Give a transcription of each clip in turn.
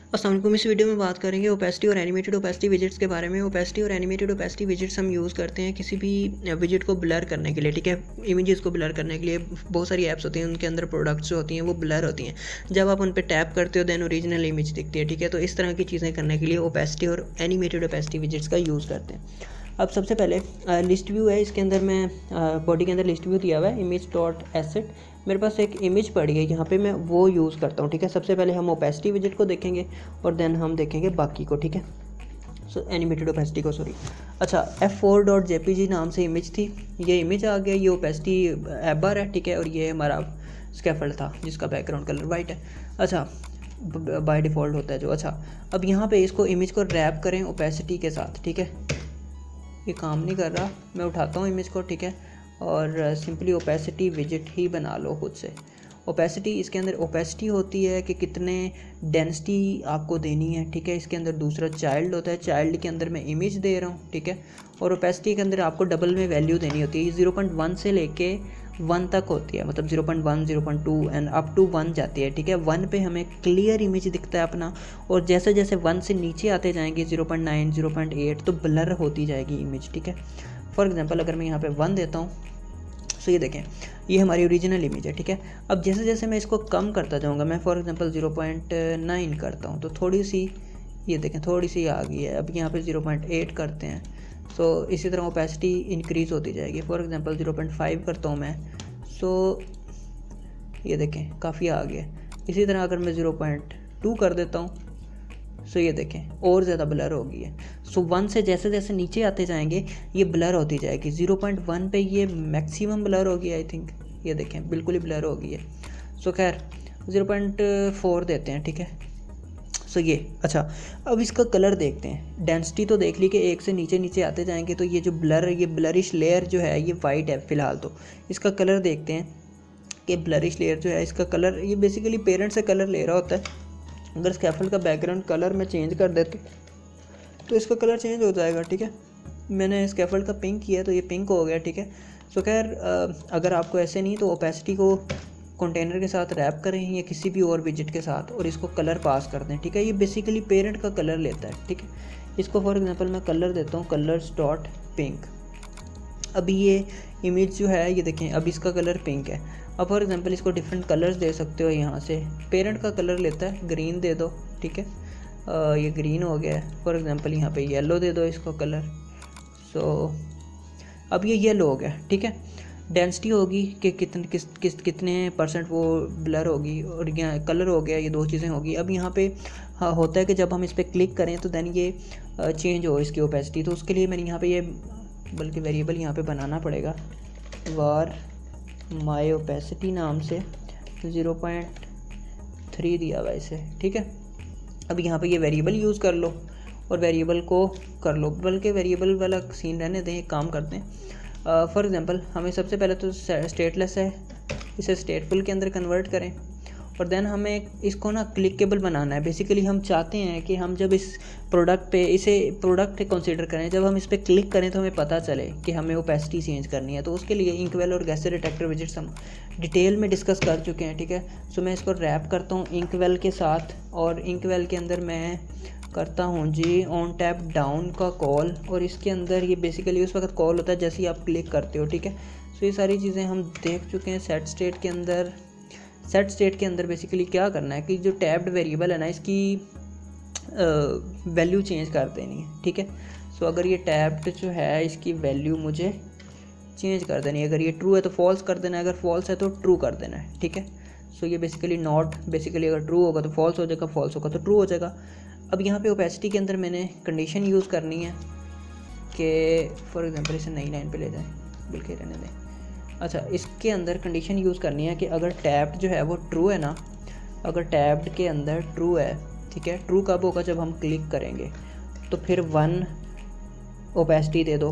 अस्सलाम वालेकुम। इस वीडियो में बात करेंगे ओपेसिटी और एनिमेटेड ओपेसिटी विजेट्स के बारे में। ओपेसिटी और एनिमेटेड ओपेसिटी विजेट्स हम यूज़ करते हैं किसी भी विजेट को ब्लर करने के लिए, ठीक है। इमेजेस को ब्लर करने के लिए बहुत सारी ऐप्स होती हैं, उनके अंदर प्रोडक्ट्स जो होती हैं वो ब्लर होती हैं। जब आप उन पर टैप करते हो देन ओरिजिनल इमेज दिखती है, ठीक है। तो इस तरह की चीज़ें करने के लिए ओपेसिटी और एनिमेटेड ओपेसिटी विजेट्स का यूज़ करते हैं। अब सबसे पहले लिस्ट व्यू है, इसके अंदर मैं बॉडी के अंदर लिस्ट व्यू दिया हुआ है, इमेज डॉट एसेट। मेरे पास एक इमेज पड़ी है यहाँ पे, मैं वो यूज़ करता हूँ, ठीक है। सबसे पहले हम ओपेसिटी विजेट को देखेंगे और देन हम देखेंगे बाकी को, ठीक है। सो एनिमेटेड ओपेसिटी को, सॉरी। अच्छा, f4.jpg नाम से इमेज थी, ये इमेज आ गया, ये ओपेसिटी एप बार है, ठीक है। और ये हमारा स्कैफोल्ड था जिसका बैकग्राउंड कलर वाइट है। अच्छा, बाय डिफ़ॉल्ट होता है जो। अच्छा, अब यहाँ पे इसको इमेज को रैप करें ओपेसिटी के साथ, ठीक है। ये काम नहीं कर रहा, मैं उठाता हूँ इमेज को, ठीक है। और सिंपली ओपेसिटी विजेट ही बना लो खुद से। ओपेसिटी, इसके अंदर ओपेसिटी होती है कि कितने डेंसिटी आपको देनी है, ठीक है। इसके अंदर दूसरा चाइल्ड होता है, चाइल्ड के अंदर मैं इमेज दे रहा हूँ, ठीक है। और ओपेसिटी के अंदर आपको डबल में वैल्यू देनी होती है। ये 0.1 से लेके 1 तक होती है, मतलब 0.1, 0.2 एंड अप टू 1 जाती है, ठीक है। 1 पे हमें क्लियर इमेज दिखता है अपना, और जैसे जैसे 1 से नीचे आते जाएंगे 0.9, 0.8 तो ब्लर होती जाएगी इमेज, ठीक है। फॉर एग्जांपल अगर मैं यहाँ पे 1 देता हूँ, सो ये देखें, ये हमारी ओरिजिनल इमेज है, ठीक है। अब जैसे जैसे मैं इसको कम करता जाऊँगा, मैं फॉर एग्जांपल 0.9 करता हूँ तो थोड़ी सी, ये देखें, थोड़ी सी आ गई है। अब यहाँ पे 0.8 करते हैं, सो इसी तरह ओपेसिटी इंक्रीज़ होती जाएगी। फॉर एग्जांपल 0.5 करता हूँ मैं, सो ये देखें काफ़ी आ गया। इसी तरह अगर मैं 0.2 कर देता हूँ, सो ये देखें और ज़्यादा ब्लर हो गई है। सो 1 से जैसे जैसे नीचे आते जाएंगे ये ब्लर होती जाएगी। 0.1 पे ये मैक्सिमम ब्लर होगी, आई थिंक, ये देखें बिल्कुल ही ब्लर हो गई है। सो खैर 0.4 देते हैं, ठीक है। सो ये, अच्छा, अब इसका कलर देखते हैं। डेंसिटी तो देख ली कि एक से नीचे नीचे आते जाएंगे तो ये जो ब्लर, ये ब्लरिश लेयर जो है ये वाइट है फ़िलहाल। तो इसका कलर देखते हैं कि ब्लरिश लेयर जो है इसका कलर, ये बेसिकली पेरेंट से कलर ले रहा होता है। अगर स्कैफोल्ड का बैकग्राउंड कलर मैं चेंज कर देता तो इसका कलर चेंज हो जाएगा, ठीक है। मैंने स्कैफोल्ड का पिंक किया तो ये पिंक हो गया, ठीक है। सो खैर अगर आपको ऐसे नहीं तो ओपेसिटी को कंटेनर के साथ रैप करें या किसी भी और विजेट के साथ और इसको कलर पास कर दें, ठीक है। ये बेसिकली पेरेंट का कलर लेता है, ठीक है। इसको फॉर एग्जांपल मैं कलर देता हूँ कलर्स डॉट पिंक। अभी ये इमेज जो है ये देखें, अब इसका कलर पिंक है। अब फॉर एग्जांपल इसको डिफरेंट कलर्स दे सकते हो यहाँ से। पेरेंट का कलर लेता है ग्रीन, दे दो, ठीक है। ये ग्रीन हो गया है। फॉर एग्जांपल यहाँ पे येलो दे दो इसको कलर। सो अब ये येलो हो गया, ठीक है। डेंसिटी होगी कि कितने परसेंट वो ब्लर होगी, और यहाँ कलर हो गया, ये दो चीज़ें होगी। अब यहाँ पे हाँ होता है कि जब हम इस पर क्लिक करें तो देन ये चेंज हो इसकी ओपेसिटी। तो उसके लिए मैंने यहाँ पे ये बल्कि वेरिएबल यहाँ पे बनाना पड़ेगा, वार माई ओपेसिटी नाम से 0.3 दिया हुआ इसे, ठीक है। अब यहाँ पे ये वेरिएबल यूज़ कर लो और वेरिएबल को कर लो, बल्कि वेरिएबल वाला सीन रहने दें, एक काम करते हैं। फॉर एग्जांपल हमें सबसे पहले तो स्टेटलेस है, इसे स्टेटफुल के अंदर कन्वर्ट करें और देन हमें इसको ना क्लिकेबल बनाना है। बेसिकली हम चाहते हैं कि हम जब इस प्रोडक्ट पे, इसे प्रोडक्ट कंसीडर करें, जब हम इस पर क्लिक करें तो हमें पता चले कि हमें ओपेसिटी चेंज करनी है। तो उसके लिए इंकवेल और गैसर डिटेक्टर विजेट्स हम डिटेल में डिस्कस कर चुके हैं, ठीक है। सो मैं इसको रैप करता हूँ इंकवेल के साथ, और इंकवेल के अंदर मैं करता हूँ जी ऑन टैप डाउन का कॉल, और इसके अंदर ये बेसिकली उस वक्त कॉल होता है जैसे ही आप क्लिक करते हो, ठीक है। सो ये सारी चीज़ें हम देख चुके हैं। सेट स्टेट के अंदर, सेट स्टेट के अंदर बेसिकली क्या करना है कि जो टैब्ड वेरिएबल है ना, इसकी वैल्यू चेंज कर देनी है, ठीक है। सो अगर ये टैब्ड जो है इसकी वैल्यू मुझे चेंज कर देनी है। अगर ये ट्रू है तो फॉल्स कर देना है, अगर फॉल्स है तो ट्रू कर देना है, ठीक है। सो ये बेसिकली नॉट, बेसिकली अगर ट्रू होगा तो फॉल्स हो जाएगा, फॉल्स होगा तो ट्रू हो जाएगा। अब यहाँ पे ओपेसिटी के अंदर मैंने कंडीशन यूज़ करनी है कि फॉर एग्जांपल इसे नई लाइन पे ले जाएं, बिल्कुल रहने दें। अच्छा, इसके अंदर कंडीशन यूज़ करनी है कि अगर टैब्ड जो है वो ट्रू है ना, अगर टैब्ड के अंदर ट्रू है, ठीक है। ट्रू कब होगा, जब हम क्लिक करेंगे, तो फिर 1 ओपेसिटी दे दो,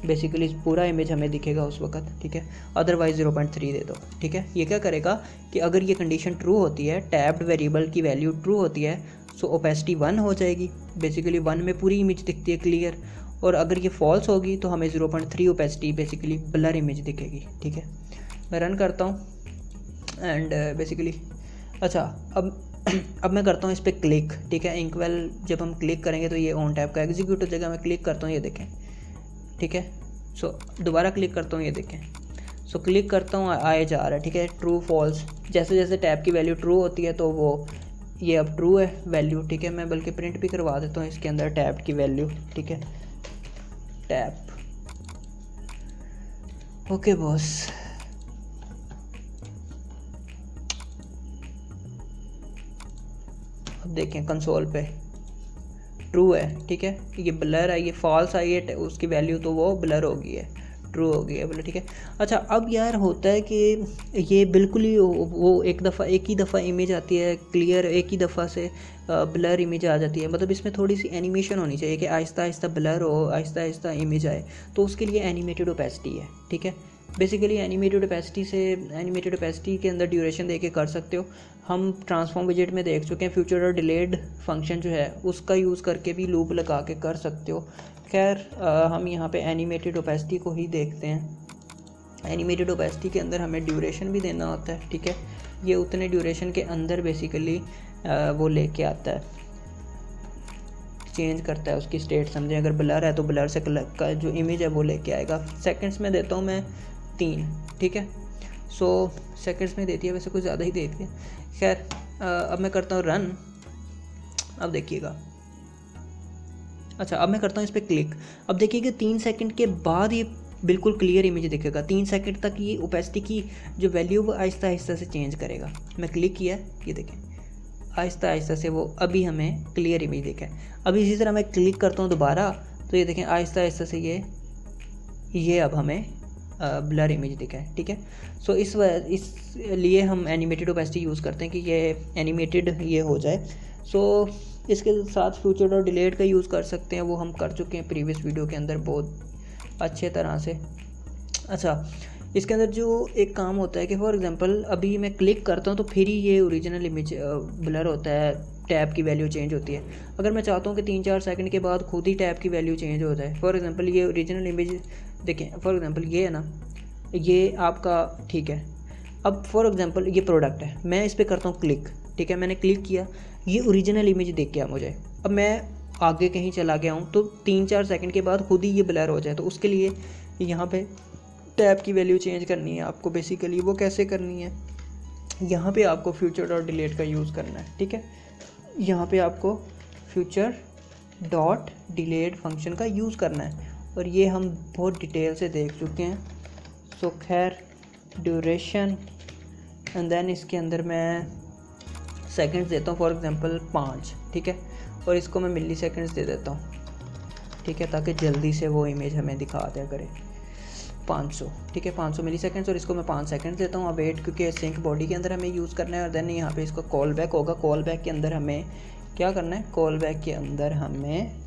बेसिकली पूरा इमेज हमें दिखेगा उस वक्त, ठीक है। अदरवाइज 0.3 दे दो, ठीक है। ये क्या करेगा कि अगर ये कंडीशन ट्रू होती है, टैब्ड वेरिएबल की वैल्यू ट्रू होती है, सो ओपेसिटी 1 हो जाएगी। बेसिकली 1 में पूरी इमेज दिखती है क्लियर, और अगर ये फॉल्स होगी तो हमें 0.3 ओपेसिटी बेसिकली ब्लर इमेज दिखेगी, ठीक है। मैं रन करता हूँ एंड बेसिकली, अच्छा, अब अब मैं करता हूँ इस पर क्लिक, ठीक है। इंकवेल जब हम क्लिक करेंगे तो ये ऑन टैप का एग्जीक्यूट हो जाएगा। मैं क्लिक करता हूँ, ये देखें, ठीक है। सो दोबारा क्लिक करता हूँ, ये देखें। सो क्लिक करता हूँ, आए जा रहा है, ठीक है। ट्रू फॉल्स, जैसे जैसे टैब की वैल्यू ट्रू होती है तो वो ये अब ट्रू है वैल्यू, ठीक है। मैं बल्कि प्रिंट भी करवा देता हूँ इसके अंदर टैब की वैल्यू, ठीक है। Tab, okay boss. अब देखें कंसोल पे ट्रू है, ठीक है। ये ब्लर है, ये फॉल्स आई है उसकी वैल्यू, तो वो ब्लर हो गई है, ट्रू हो गई है, बोले ठीक है। अच्छा, अब यार होता है कि ये बिल्कुल ही वो एक ही दफ़ा इमेज आती है क्लियर, एक ही दफ़ा से ब्लर इमेज आ जाती है। मतलब इसमें थोड़ी सी एनिमेशन होनी चाहिए कि आहिस्ता आहिस्ता ब्लर हो, आहिस्ता आहिस्ता इमेज आए, तो उसके लिए एनिमेटेड ओपेसिटी है, ठीक है। बेसिकली एनिमेटेड ओपेसिटी के अंदर ड्यूरेशन दे के कर सकते हो। हम ट्रांसफॉर्म विजेट में देख चुके हैं, फ्यूचर और डिलेड फंक्शन जो है उसका यूज़ करके भी लूप लगा के कर सकते हो। खैर हम यहाँ पे एनिमेटेड ओपेसिटी को ही देखते हैं। एनिमेटेड ओपेसिटी के अंदर हमें ड्यूरेशन भी देना होता है, ठीक है। ये उतने ड्यूरेशन के अंदर बेसिकली वो लेके आता है, चेंज करता है उसकी स्टेट। समझें अगर ब्लर है तो ब्लर से का जो इमेज है वो लेके आएगा। सेकंड्स में देता हूँ मैं 3, ठीक है। सो सेकंड्स में देती है, वैसे कुछ ज़्यादा ही देती है। खैर अब मैं करता हूँ रन। अब देखिएगा, अच्छा अब मैं करता हूँ इस पर क्लिक। अब देखिएगा 3 सेकंड के बाद ये बिल्कुल क्लियर इमेज दिखेगा। 3 सेकंड तक ये ओपेसिटी की जो वैल्यू वो आहिस्ता आहिस्ता से चेंज करेगा। मैं क्लिक किया, ये देखें आहिस्ता आहिस्ता से वो अभी हमें क्लियर इमेज दिखा है। अब इसी तरह मैं क्लिक करता हूँ दोबारा, तो ये देखें आहिस्ता आहिस्ता से ये अब हमें ब्लर इमेज दिखा है, ठीक है। सो इसलिए हम एनिमेटेड ओपेसिटी यूज़ करते हैं कि ये एनिमेटेड ये हो जाए। सो इसके साथ फ्यूचर और डिलेट का यूज़ कर सकते हैं, वो हम कर चुके हैं प्रीवियस वीडियो के अंदर बहुत अच्छे तरह से। अच्छा, इसके अंदर जो एक काम होता है कि फॉर एग्जांपल अभी मैं क्लिक करता हूँ तो फिर ही ये ओरिजिनल इमेज ब्लर होता है, टैब की वैल्यू चेंज होती है। अगर मैं चाहता हूँ कि 3-4 सेकंड के बाद खुद ही टैब की वैल्यू चेंज हो जाए, फॉर एग्जांपल ये ओरिजिनल इमेज देखें, फॉर एग्जांपल ये है ना, ये आपका, ठीक है। अब फॉर एग्जांपल ये प्रोडक्ट है, मैं इस पर करता हूँ क्लिक, ठीक है। मैंने क्लिक किया, ये ओरिजिनल इमेज दिख गया मुझे। अब मैं आगे कहीं चला गया हूँ तो 3-4 सेकंड के बाद खुद ही ये ब्लर हो जाए, तो उसके लिए यहाँ पे टैब की वैल्यू चेंज करनी है आपको। बेसिकली वो कैसे करनी है, यहाँ पे आपको फ्यूचर डॉट डिलेट का यूज़ करना है, ठीक है। यहाँ पे आपको फ्यूचर डॉट डिलेट फंक्शन का यूज़ करना है, और ये हम बहुत डिटेल से देख चुके हैं। सो खैर ड्यूरेशन एंड देन इसके अंदर मैं सेकंड्स देता हूँ, फॉर एग्जांपल 5, ठीक है। और इसको मैं मिली सेकंड्स दे देता हूँ, ठीक है, ताकि जल्दी से वो इमेज हमें दिखा दिया करे। 500, ठीक है, 500 मिली सेकंड्स, और इसको मैं 5 सेकंड देता हूँ। अब वेट, क्योंकि सिंक बॉडी के अंदर हमें यूज़ करना है, और देन यहाँ पे इसको कॉल बैक होगा। कॉल बैक के अंदर हमें क्या करना है, कॉल बैक के अंदर हमें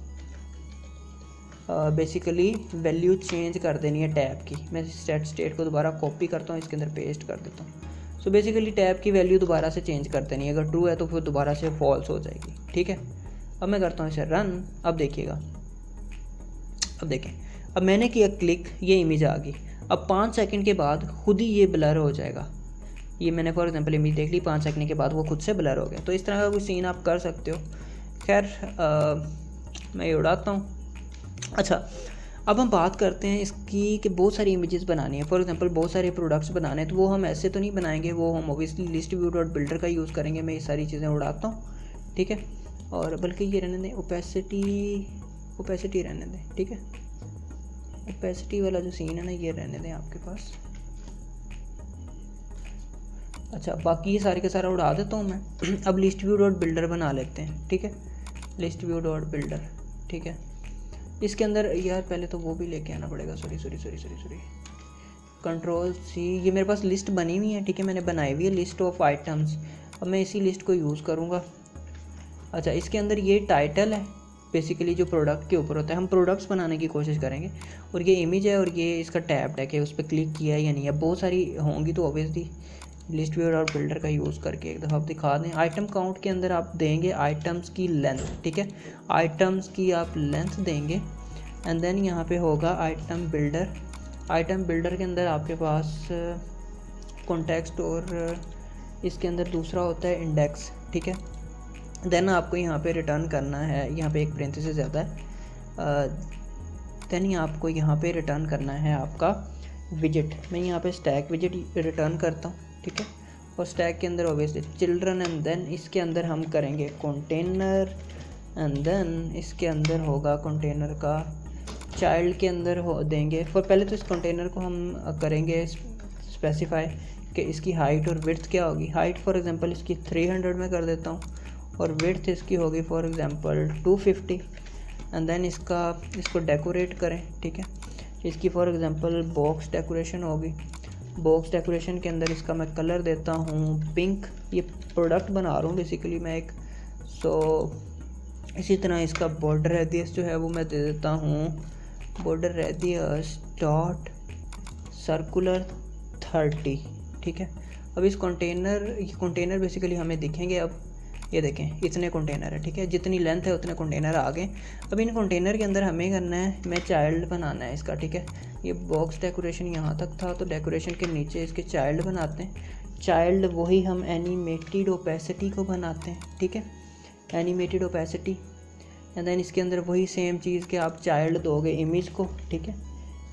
बेसिकली वैल्यू चेंज कर देनी है टैब की। मैं स्टेट को दोबारा कॉपी करता हूँ, इसके अंदर पेस्ट कर देता हूँ। सो बेसिकली टैब की वैल्यू दोबारा से चेंज कर देनी है, अगर ट्रू है तो फिर दोबारा से फॉल्स हो जाएगी, ठीक है। अब मैं करता हूँ इसे रन। अब देखिएगा, अब देखें, अब मैंने किया क्लिक, ये इमेज आ गई। अब 5 सेकंड के बाद खुद ही ये ब्लर हो जाएगा। ये मैंने फॉर एग्जांपल इमेज देख ली, 5 सेकंड के बाद वो खुद से ब्लर हो गया। तो इस तरह का कोई सीन आप कर सकते हो। खैर मैं ये उड़ाता हूँ। अच्छा, अब हम बात करते हैं इसकी कि बहुत सारी इमेजेस बनानी है। फॉर एग्जांपल बहुत सारे प्रोडक्ट्स बनाने हैं, तो वो हम ऐसे तो नहीं बनाएंगे, वो हम obviously list view dot builder का यूज़ करेंगे। मैं ये सारी चीज़ें उड़ाता हूँ, ठीक है। और बल्कि ये रहने दें, ओपेसिटी रहने दें, ठीक है। ओपेसिटी वाला जो सीन है ना, ये रहने दें आपके पास। अच्छा, बाकी ये सारे के सारा उड़ा देता हूँ मैं। अब लिस्ट व्यू डॉट बिल्डर बना लेते हैं, ठीक है। लिस्ट व्यू डॉट बिल्डर, ठीक है। इसके अंदर यार पहले तो वो भी लेके आना पड़ेगा, सॉरी कंट्रोल सी। ये मेरे पास लिस्ट बनी हुई है, ठीक है, मैंने बनाई हुई है लिस्ट ऑफ आइटम्स। अब मैं इसी लिस्ट को यूज़ करूँगा। अच्छा, इसके अंदर ये टाइटल है, बेसिकली जो प्रोडक्ट के ऊपर होता है। हम प्रोडक्ट्स बनाने की कोशिश करेंगे, और ये इमेज है, और ये इसका टैब टैग है, उस पर क्लिक किया है या नहीं। अब बहुत सारी होंगी तो ऑब्वियसली लिस्ट व्यू और बिल्डर का यूज़ करके एक दफ़ा आप दिखा दें। आइटम काउंट के अंदर आप देंगे आइटम्स की लेंथ, ठीक है, आइटम्स की आप लेंथ देंगे। एंड देन यहाँ पे होगा आइटम बिल्डर। आइटम बिल्डर के अंदर आपके पास कॉन्टेक्स्ट, और इसके अंदर दूसरा होता है इंडेक्स, ठीक है। देन आपको यहाँ पे रिटर्न करना है, यहाँ पे एक पेरेंथेसिस ज़्यादा है, देन आपको यहाँ पे रिटर्न करना है आपका विजिट। मैं यहाँ पे स्टैक विजिट रिटर्न करता हूँ, ठीक है। और स्टैक के अंदर ऑब्वियसली चिल्ड्रन, एंड देन इसके अंदर हम करेंगे कंटेनर, एंड देन इसके अंदर होगा कंटेनर का चाइल्ड के अंदर हो देंगे। फॉर पहले तो इस कंटेनर को हम करेंगे स्पेसिफाई कि इसकी हाइट और विड्थ क्या होगी। हाइट फॉर एग्जांपल इसकी 300 में कर देता हूँ, और विड्थ इसकी होगी फॉर एग्जांपल 250, एंड देन इसको डेकोरेट करें, ठीक है। इसकी फॉर एग्जांपल बॉक्स डेकोरेशन होगी। बॉक्स डेकोरेशन के अंदर इसका मैं कलर देता हूँ पिंक। ये प्रोडक्ट बना रहा हूँ बेसिकली मैं एक, इसी तरह इसका बॉर्डर रेडियस जो है वो मैं दे देता हूँ बॉर्डर रेडियस डॉट सर्कुलर 30, ठीक है। अब इस कंटेनर बेसिकली हमें दिखेंगे। अब ये देखें इतने कंटेनर है, ठीक है, जितनी लेंथ है उतने कंटेनर आ गए। अब इन कंटेनर के अंदर हमें करना है, मैं चाइल्ड बनाना है इसका, ठीक है। ये बॉक्स डेकोरेशन यहाँ तक था, तो डेकोरेशन के नीचे इसके चाइल्ड बनाते हैं। चाइल्ड वही हम एनिमेटेड ओपेसिटी को बनाते हैं, ठीक है, एनिमेटेड ओपेसिटी। एंड देन इसके अंदर वही सेम चीज़ कि आप चाइल्ड दोगे इमेज को, ठीक है,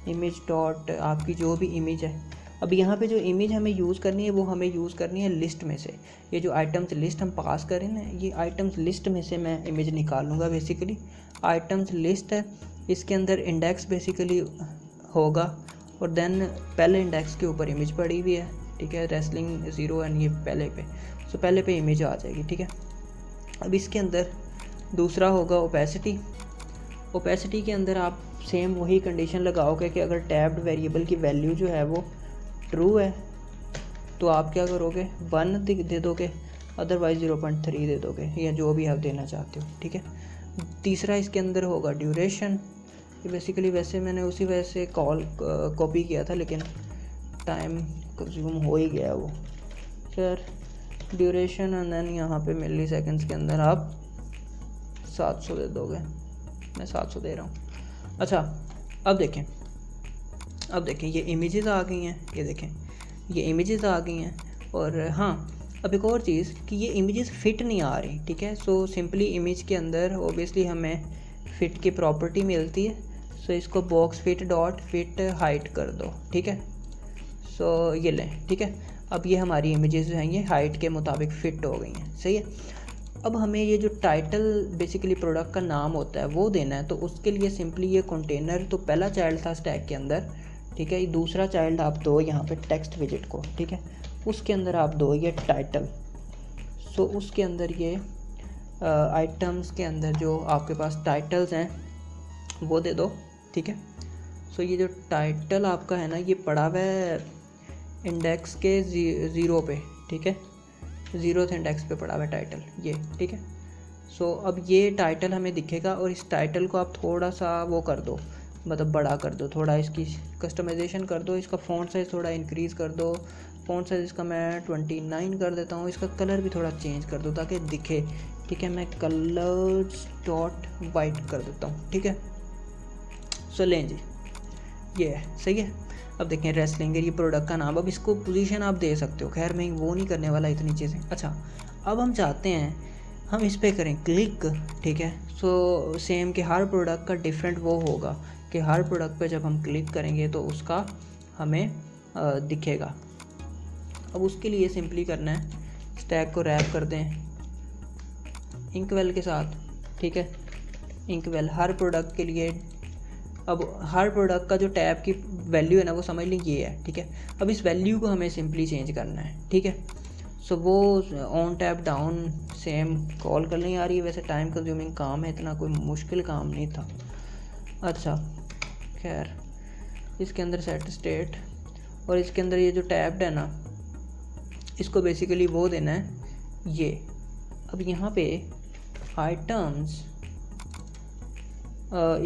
इमेज डॉट आपकी जो भी इमेज है। अब यहाँ पे जो इमेज हमें यूज़ करनी है वो हमें यूज़ करनी है लिस्ट में से। ये जो आइटम्स लिस्ट हम पास करें ना, ये आइटम्स लिस्ट में से मैं इमेज निकालूंगा। बेसिकली आइटम्स लिस्ट है, इसके अंदर इंडेक्स बेसिकली होगा, और देन पहले इंडेक्स के ऊपर इमेज पड़ी हुई है, ठीक है, रेसलिंग 0 एंड ये पहले पे, सो पहले पे इमेज आ जाएगी, ठीक है। अब इसके अंदर दूसरा होगा ओपेसिटी। ओपेसिटी के अंदर आप सेम वही कंडीशन लगाओगे कि अगर टैब्ड वेरिएबल की वैल्यू जो है वो ट्रू है तो आप क्या करोगे 1 दे दोगे, अदरवाइज 0.3 दे दोगे, या जो भी आप देना चाहते हो, ठीक है। तीसरा इसके अंदर होगा ड्यूरेशन। ये बेसिकली वैसे मैंने उसी वजह से कॉपी किया था, लेकिन टाइम कंज्यूम हो ही गया वो। खैर ड्यूरेशन, एंड देन यहाँ पे मिली सेकेंड्स के अंदर आप 700 दे दोगे। मैं 700 दे रहा हूँ। अच्छा अब देखें ये इमेजेस आ गई हैं, ये देखें ये इमेजेस आ गई हैं। और हाँ अब एक और चीज़ कि ये इमेजेस फिट नहीं आ रही, ठीक है। सो सिंपली इमेज के अंदर ओबियसली हमें फ़िट की प्रॉपर्टी मिलती है। सो इसको box fit dot feet height कर दो, ठीक है। सो ये लें, ठीक है। अब ये हमारी इमेजेस जो हैं ये हाइट के मुताबिक फ़िट हो गई हैं, सही है। अब हमें ये जो टाइटल बेसिकली प्रोडक्ट का नाम होता है वो देना है, तो उसके लिए सिंपली ये कंटेनर तो पहला चाइल्ड था स्टैक के अंदर, ठीक है। दूसरा चाइल्ड आप दो यहाँ पे टेक्स्ट विजिट को, ठीक है, उसके अंदर आप दो ये टाइटल। सो उसके अंदर ये आइटम्स के अंदर जो आपके पास टाइटल्स हैं वो दे दो, ठीक है। सो ये जो टाइटल आपका है ना ये पड़ा हुआ है इंडेक्स के 0 पे, ठीक है, 0th इंडेक्स पे पड़ा हुआ है टाइटल ये, ठीक है। सो अब ये टाइटल हमें दिखेगा, और इस टाइटल को आप थोड़ा सा वो कर दो, मतलब बड़ा कर दो, थोड़ा इसकी कस्टमाइजेशन कर दो, इसका फ़ॉन्ट साइज़ थोड़ा इंक्रीज़ कर दो। फ़ॉन्ट साइज़ इसका मैं 29 कर देता हूँ। इसका कलर भी थोड़ा चेंज कर दो ताकि दिखे, ठीक है। मैं कलर्स डॉट वाइट कर देता हूँ, ठीक है। सो लें जी ये है, सही है। अब देखें रेसलिंग ये प्रोडक्ट का नाम, अब इसको पोजीशन आप दे सकते हो, खैर मैं वो नहीं करने वाला इतनी चीज़ें। अच्छा अब हम चाहते हैं हम इस पर करें क्लिक, ठीक है। सो सेम कि हर प्रोडक्ट का डिफरेंट वो होगा कि हर प्रोडक्ट पे जब हम क्लिक करेंगे तो उसका हमें दिखेगा। अब उसके लिए सिंपली करना है स्टैक को रैप कर दें इंकवेल के साथ, ठीक है। इंकवेल हर प्रोडक्ट के लिए, अब हर प्रोडक्ट का जो टैब की वैल्यू है ना वो समझ लें ये है, ठीक है। अब इस वैल्यू को हमें सिंपली चेंज करना है, ठीक है। सो वो on tab down same call करने आ रही है। वैसे टाइम कंज्यूमिंग काम है, इतना कोई मुश्किल काम नहीं था। अच्छा खैर इसके अंदर सेट स्टेट, और इसके अंदर ये जो टैब्ड है ना इसको बेसिकली वो देना है ये। अब यहाँ पे आइटम्स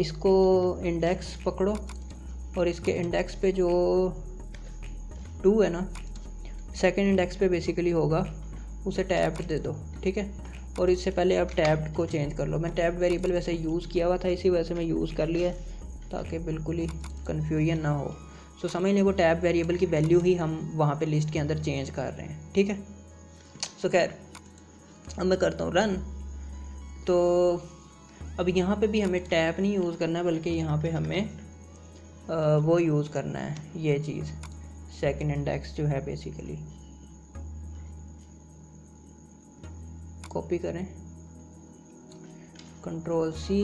इसको इंडेक्स पकड़ो, और इसके इंडेक्स पे जो 2 है ना सेकंड इंडेक्स पे बेसिकली होगा उसे टैब्ड दे दो, ठीक है। और इससे पहले आप टैब्ड को चेंज कर लो। मैं टैब्ड वेरिएबल वैसे यूज़ किया हुआ था, इसी वजह से मैं यूज़ कर लिया ताकि बिल्कुल ही कन्फ्यूजन ना हो। सो समझ लें वो टैब वेरिएबल की वैल्यू ही हम वहाँ पे लिस्ट के अंदर चेंज कर रहे हैं, ठीक है। सो खैर अब मैं करता हूँ रन, तो अब यहाँ पे भी हमें टैब नहीं यूज़ करना है, बल्कि यहाँ पे हमें वो यूज़ करना है, ये चीज़ सेकंड इंडेक्स जो है बेसिकली। कॉपी करें, कंट्रोल सी,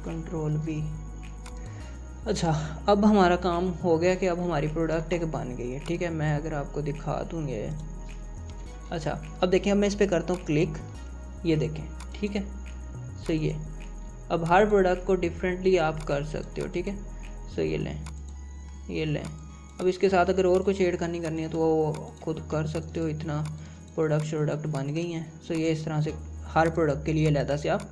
कंट्रोल वी। अच्छा, अब हमारा काम हो गया कि अब हमारी प्रोडक्ट एक बन गई है। ठीक है, मैं अगर आपको दिखा दूँ ये, अच्छा अब देखें, अब मैं इस पर करता हूँ क्लिक, ये देखें। ठीक है, सो ये अब हर प्रोडक्ट को डिफरेंटली आप कर सकते हो। ठीक है, सो ये लें, ये लें। अब इसके साथ अगर और कुछ ऐड करनी है तो वो खुद कर सकते हो। इतना प्रोडक्ट बन गई हैं। सो ये इस तरह से हर प्रोडक्ट के लिए अलग से आप